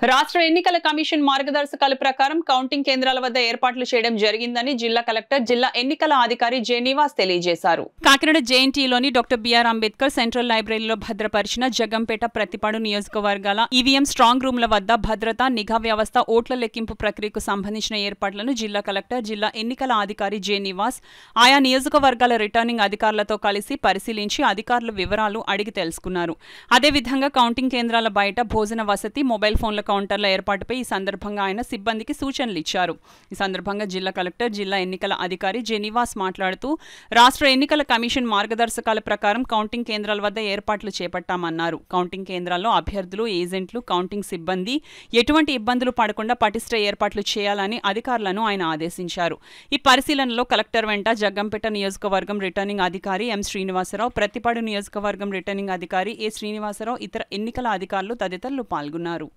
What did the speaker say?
రాష్ట్ర ఎన్నికల కమిషన్ మార్గదర్శకాల ప్రకారం కౌంటింగ్ కేంద్రాల వద్ద ఏర్పాట్లు చేయడం జరిగిందని జిల్లా కలెక్టర్ జిల్లా ఎన్నికల అధికారి జె నివాస్ తెలియజేశారు. కాకినాడ జేఎన్టీలోని డాక్టర్ బిఆర్ అంబేద్కర్ సెంట్రల్ లైబ్రరీలో భద్రపరిచిన జగంపేట ప్రతిపాడు నియోజకవర్గాల ఈవీఎం స్ట్రాంగ్ రూమ్ల వద్ద భద్రత నిఘా వ్యవస్థ ఓట్ల లెక్కింపు ప్రక్రియకు సంబంధించిన ఏర్పాట్లను జిల్లా కలెక్టర్ జిల్లా ఎన్నికల అధికారి జె నివాస్ ఆయా నియోజకవర్గాల రిటర్నింగ్ అధికారులతో కలిసి పరిశీలించి అధికారుల వివరాలు అడిగి తెలుసుకున్నారు. అదేవిధంగా కౌంటింగ్ కేంద్రాల బయట భోజన వసతి మొబైల్ ఫోన్ల కౌంటర్ల ఏర్పాటుపై ఈ సందర్భంగా ఆయన సిబ్బందికి సూచనలు ఇచ్చారు. ఈ సందర్భంగా జిల్లా కలెక్టర్ జిల్లా ఎన్నికల అధికారి జె నివాస్ మాట్లాడుతూ రాష్ట్ర ఎన్నికల కమిషన్ మార్గదర్శకాల ప్రకారం కౌంటింగ్ కేంద్రాల వద్ద ఏర్పాట్లు చేపట్టామన్నారు. కౌంటింగ్ కేంద్రాల్లో అభ్యర్థులు ఏజెంట్లు కౌంటింగ్ సిబ్బంది ఎటువంటి ఇబ్బందులు పడకుండా పటిష్ట ఏర్పాట్లు చేయాలని అధికారులను ఆయన ఆదేశించారు. ఈ పరిశీలనలో కలెక్టర్ వెంట జగ్గంపేట నియోజకవర్గం రిటర్నింగ్ అధికారి ఎం శ్రీనివాసరావు, ప్రతిపాడు నియోజకవర్గం రిటర్నింగ్ అధికారి ఏ శ్రీనివాసరావు, ఇతర ఎన్నికల అధికారులు తదితరులు పాల్గొన్నారు.